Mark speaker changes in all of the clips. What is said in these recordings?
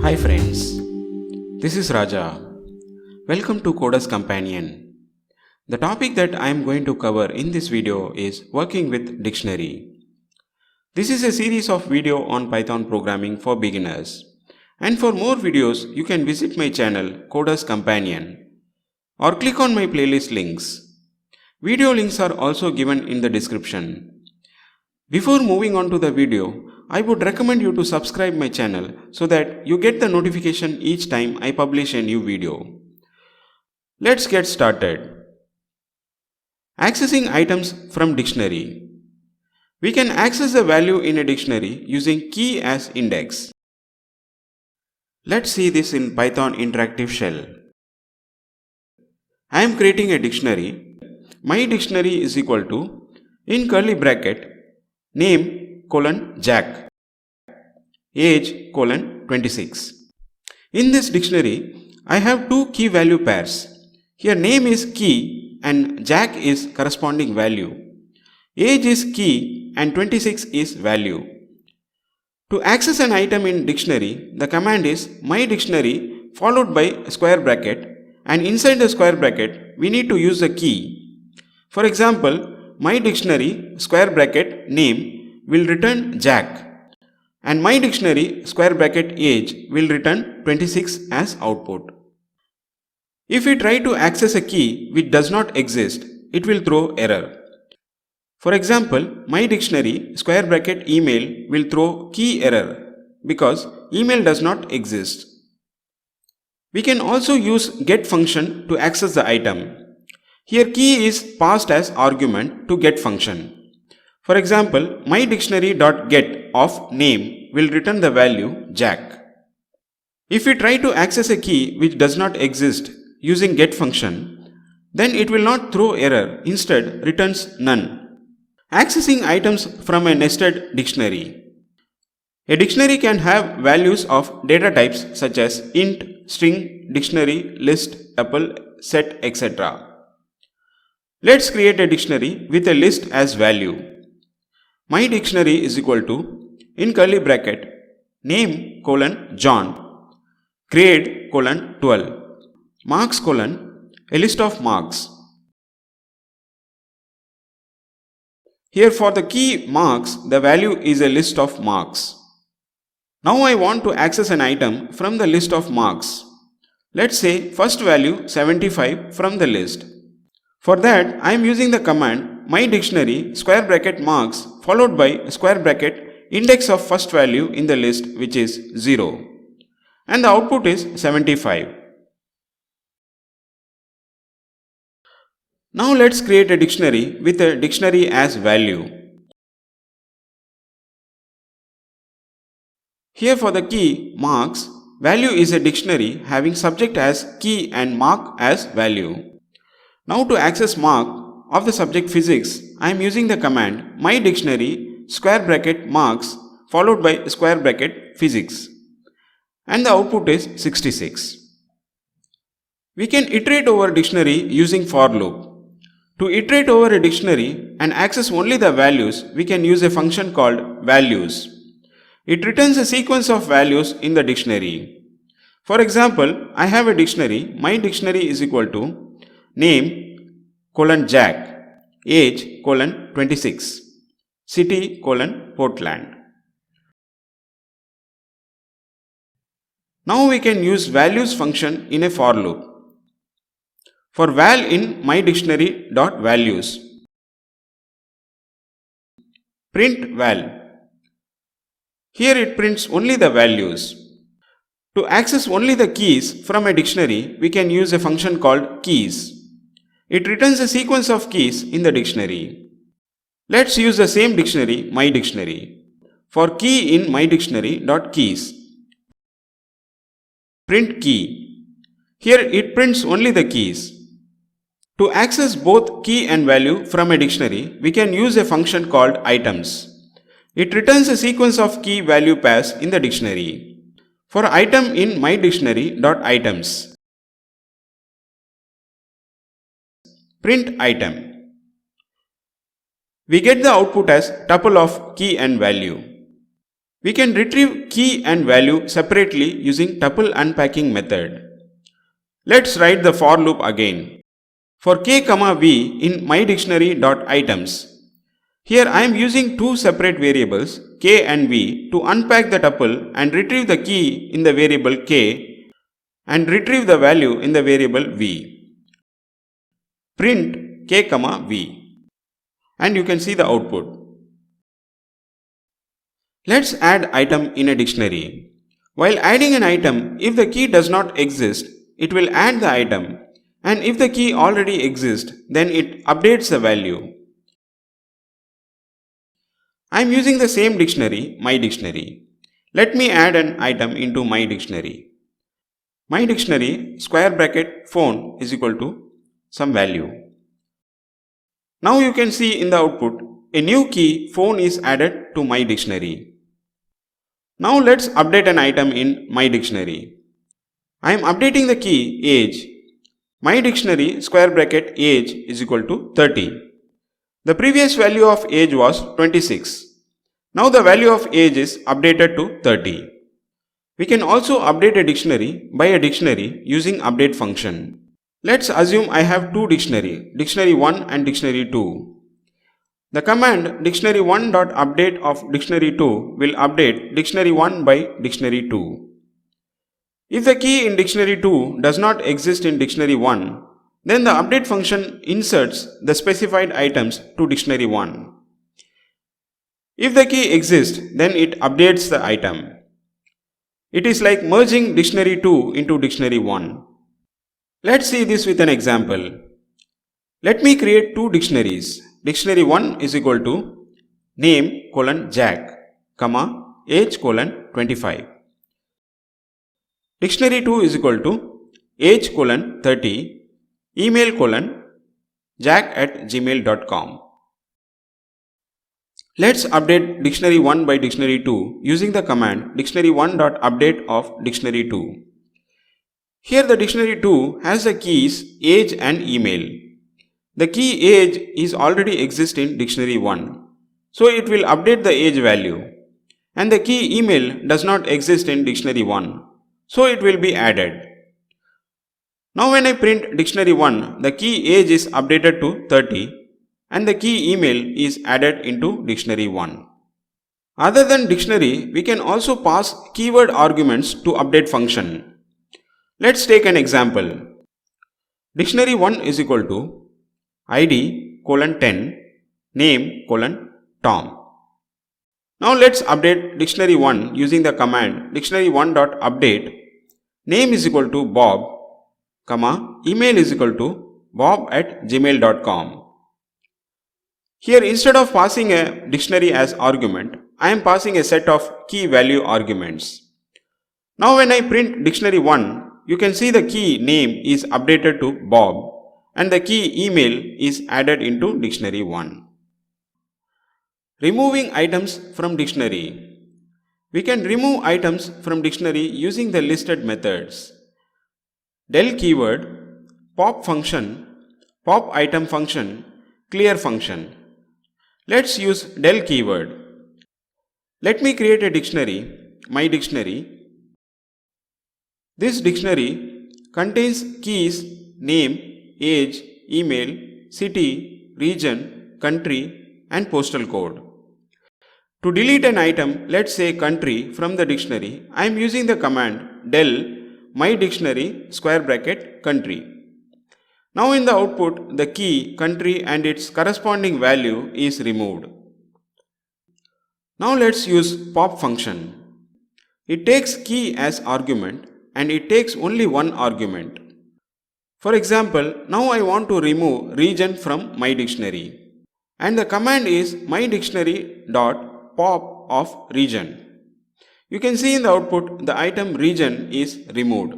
Speaker 1: Hi friends, this is Raja. Welcome to Coder's Companion. The topic that I am going to cover in this video is working with dictionary. This is a series of video on Python programming for beginners. And for more videos, you can visit my channel Coder's Companion or click on my playlist links. Video links are also given in the description. Before moving on to the video, I would recommend you to subscribe my channel so that you get the notification each time I publish a new video. Let's get started. Accessing items from dictionary. We can access the value in a dictionary using key as index. Let's see this in Python interactive shell. I am creating a dictionary. My dictionary is equal to, in curly bracket, name Jack, age 26. In this dictionary, I have two key value pairs. Here name is key and Jack is corresponding value. Age is key and 26 is value. To access an item in dictionary, the command is myDictionary followed by a square bracket, and inside the square bracket, we need to use the key. For example, myDictionary square bracket name will return Jack, and myDictionary square bracket age will return 26 as output. If we try to access a key which does not exist, it will throw error. For example, myDictionary square bracket email will throw key error because email does not exist. We can also use get function to access the item. Here key is passed as argument to get function. For example, myDictionary.get of name will return the value Jack. If we try to access a key which does not exist using get function, then it will not throw error, instead returns none. Accessing items from a nested dictionary. A dictionary can have values of data types such as int, string, dictionary, list, tuple, set, etc. Let's create a dictionary with a list as value. MyDictionary is equal to, in curly bracket, name John, grade 12, marks a list of marks. Here for the key marks, the value is a list of marks. Now I want to access an item from the list of marks. Let's say first value 75 from the list. For that, I am using the command myDictionary square bracket marks followed by square bracket index of first value in the list, which is 0. And the output is 75. Now let's create a dictionary with a dictionary as value. Here for the key marks, value is a dictionary having subject as key and mark as value. Now to access mark of the subject physics, I am using the command myDictionary square bracket marks followed by square bracket physics, and the output is 66. We can iterate over dictionary using for loop. To iterate over a dictionary and access only the values, we can use a function called values. It returns a sequence of values in the dictionary. For example, I have a dictionary. MyDictionary is equal to name Jack, age 26, city Portland. Now we can use values function in a for loop. For val in myDictionary.values, print val. Here it prints only the values. To access only the keys from a dictionary, we can use a function called keys. It returns a sequence of keys in the dictionary. Let's use the same dictionary, myDictionary. For key in myDictionary.keys, print key. Here it prints only the keys. To access both key and value from a dictionary, we can use a function called items. It returns a sequence of key value pairs in the dictionary. For item in myDictionary.items, print item. We get the output as tuple of key and value. We can retrieve key and value separately using tuple unpacking method. Let's write the for loop again. For k, v in mydictionary.items. Here I am using two separate variables k and v to unpack the tuple and retrieve the key in the variable k and retrieve the value in the variable v. Print k, v and you can see the output. Let's add item in a dictionary. While adding an item, if the key does not exist, it will add the item, and if the key already exists, then it updates the value. I am using the same dictionary, my dictionary. Let me add an item into my dictionary. My dictionary square bracket phone is equal to some value. Now you can see in the output, a new key phone is added to my dictionary. Now let's update an item in my dictionary. I am updating the key age. My dictionary square bracket age is equal to 30. The previous value of age was 26. Now the value of age is updated to 30. We can also update a dictionary by a dictionary using update function. Let's assume I have two dictionary, dictionary 1 and dictionary 2. The command dictionary1.update of dictionary 2 will update dictionary 1 by dictionary 2. If the key in dictionary 2 does not exist in dictionary 1, then the update function inserts the specified items to dictionary 1. If the key exists, then it updates the item. It is like merging dictionary 2 into dictionary 1. Let's see this with an example. Let me create two dictionaries. Dictionary 1 is equal to name Jack, age 25. Dictionary 2 is equal to age 30, email jack@gmail.com. Let's update dictionary 1 by dictionary 2 using the command dictionary1.update of dictionary 2. Here the dictionary 2 has the keys age and email. The key age is already exist in dictionary 1, so it will update the age value, and the key email does not exist in dictionary 1, so it will be added. Now when I print dictionary 1, the key age is updated to 30 and the key email is added into dictionary 1. Other than dictionary, we can also pass keyword arguments to update function. Let's take an example. Dictionary 1 is equal to ID 10 name Tom. Now let's update dictionary 1 using the command dictionary1.update name is equal to Bob, email is equal to bob@gmail.com. Here instead of passing a dictionary as argument, I am passing a set of key value arguments. Now when I print dictionary 1, you can see the key name is updated to Bob and the key email is added into dictionary 1. Removing items from dictionary. We can remove items from dictionary using the listed methods. Del keyword, pop function, pop item function, clear function. Let's use del keyword. Let me create a dictionary, my dictionary. This dictionary contains keys name, age, email, city, region, country and postal code. To delete an item, let's say country from the dictionary, I am using the command del my dictionary square bracket country. Now in the output, the key country and its corresponding value is removed. Now let's use pop function. It takes key as argument and it takes only one argument. For example, now I want to remove region from my dictionary and the command is mydictionary.pop of region. You can see in the output the item region is removed.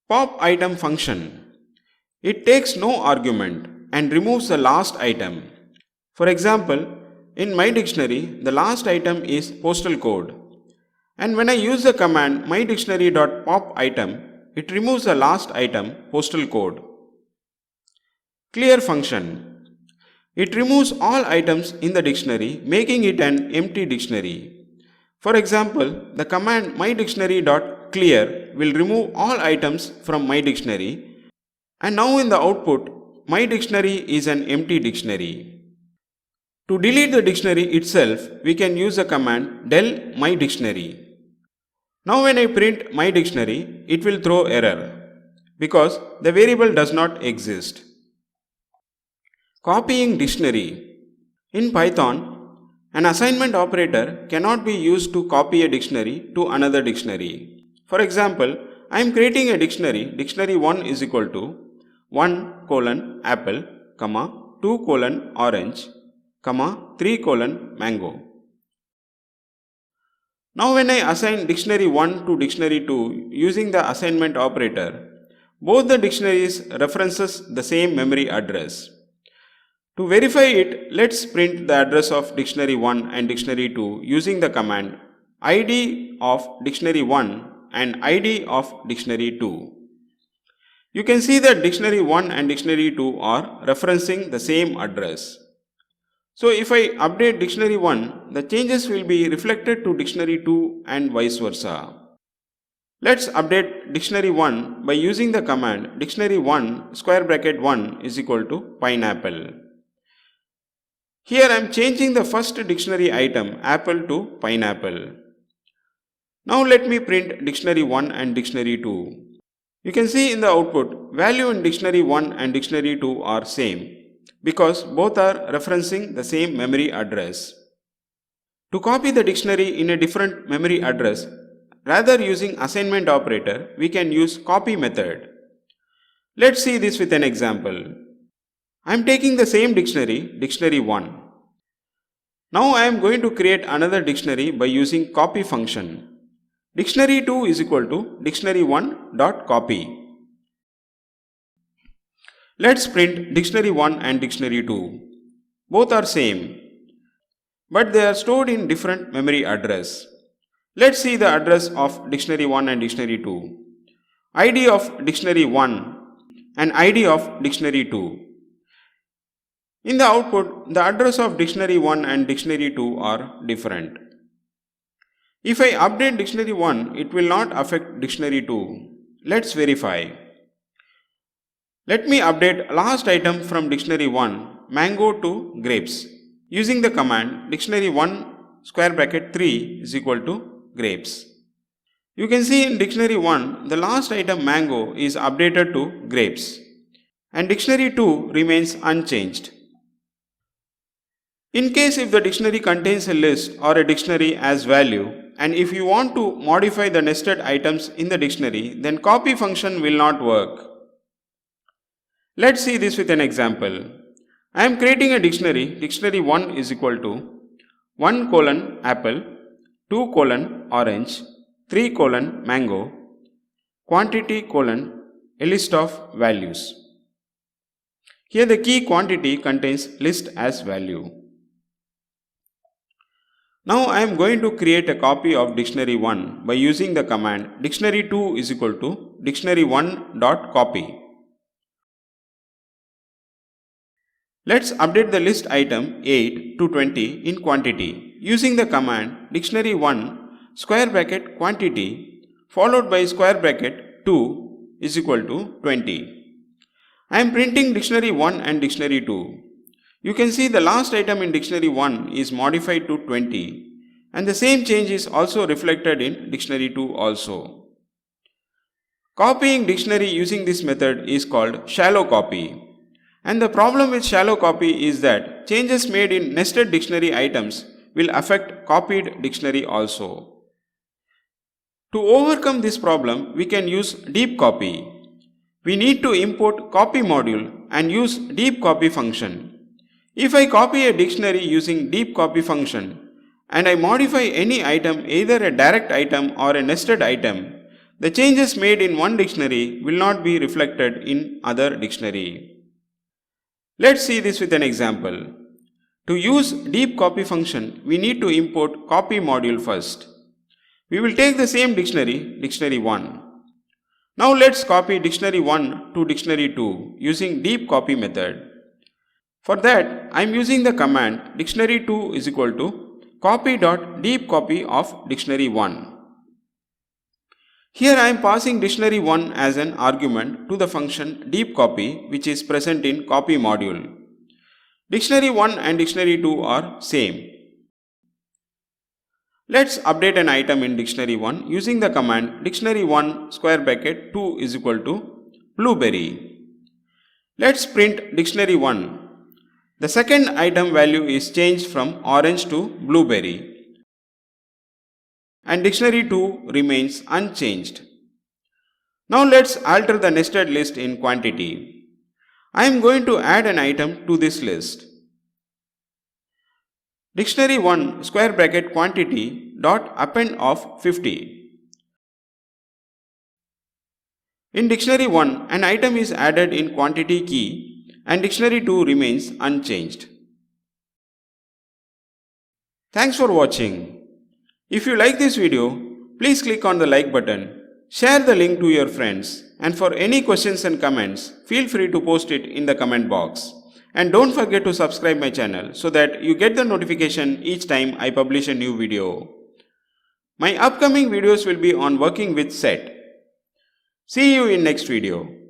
Speaker 1: Pop item function. It takes no argument and removes the last item. For example, in my dictionary, the last item is postal code. And when I use the command mydictionary.pop item, it removes the last item, postal code. Clear function. It removes all items in the dictionary, making it an empty dictionary. For example, the command mydictionary.clear will remove all items from my dictionary, and now in the output, my dictionary is an empty dictionary. To delete the dictionary itself, we can use the command del mydictionary. Now when I print my dictionary, it will throw error because the variable does not exist. Copying dictionary. In Python, an assignment operator cannot be used to copy a dictionary to another dictionary. For example, I am creating a dictionary, dictionary1 is equal to 1 apple, 2 orange, 3 mango. Now when I assign dictionary 1 to dictionary 2 using the assignment operator, both the dictionaries references the same memory address. To verify it, let's print the address of dictionary 1 and dictionary 2 using the command id of dictionary 1 and id of dictionary 2. You can see that dictionary 1 and dictionary 2 are referencing the same address. So if I update dictionary 1, the changes will be reflected to dictionary 2 and vice versa. Let's update dictionary 1 by using the command dictionary 1 square bracket 1 is equal to pineapple. Here I am changing the first dictionary item apple to pineapple. Now let me print dictionary 1 and dictionary 2. You can see in the output value in dictionary 1 and dictionary 2 are same because both are referencing the same memory address. To copy the dictionary in a different memory address, rather using assignment operator, we can use copy method. Let's see this with an example. I am taking the same dictionary, dictionary 1. Now I am going to create another dictionary by using copy function. Dictionary 2 is equal to dictionary 1 dot copy. Let's print dictionary 1 and dictionary 2. Both are same, but they are stored in different memory address. Let's see the address of dictionary 1 and dictionary 2. ID of dictionary 1 and ID of dictionary 2. In the output, the address of dictionary 1 and dictionary 2 are different. If I update dictionary 1, it will not affect dictionary 2. Let's verify. Let me update last item from dictionary 1, mango to grapes, using the command dictionary 1 square bracket 3 is equal to grapes. You can see in dictionary 1, the last item mango is updated to grapes, and dictionary 2 remains unchanged. In case if the dictionary contains a list or a dictionary as value, and if you want to modify the nested items in the dictionary, then copy function will not work. Let's see this with an example. I am creating a dictionary, dictionary 1 is equal to 1 apple, 2 orange, 3 mango, quantity a list of values. Here the key quantity contains list as value. Now I am going to create a copy of dictionary 1 by using the command dictionary 2 is equal to dictionary 1 dot copy. Let's update the list item 8 to 20 in quantity using the command dictionary 1 square bracket quantity followed by square bracket 2 is equal to 20. I am printing dictionary 1 and dictionary 2. You can see the last item in dictionary 1 is modified to 20 and the same change is also reflected in dictionary 2 also. Copying dictionary using this method is called shallow copy. And the problem with shallow copy is that changes made in nested dictionary items will affect copied dictionary also. To overcome this problem, we can use deep copy. We need to import copy module and use deep copy function. If I copy a dictionary using deep copy function and I modify any item, either a direct item or a nested item, the changes made in one dictionary will not be reflected in other dictionary. Let's see this with an example. To use deep copy function, we need to import copy module first. We will take the same dictionary, dictionary 1. Now let's copy dictionary 1 to dictionary 2 using deep copy method. For that, I am using the command dictionary 2 is equal to copy.deepCopy of dictionary 1. Here I am passing dictionary 1 as an argument to the function deepCopy which is present in copy module. Dictionary 1 and dictionary 2 are same. Let's update an item in dictionary 1 using the command dictionary 1 square bracket 2 is equal to blueberry. Let's print dictionary 1. The second item value is changed from orange to blueberry and dictionary 2 remains unchanged. Now let's alter the nested list in quantity. I am going to add an item to this list. Dictionary 1 square bracket quantity dot append of 50. In dictionary 1, an item is added in quantity key and dictionary 2 remains unchanged. Thanks for watching. If you like this video, please click on the like button, share the link to your friends, and for any questions and comments, feel free to post it in the comment box. And don't forget to subscribe my channel so that you get the notification each time I publish a new video. My upcoming videos will be on working with set. See you in next video.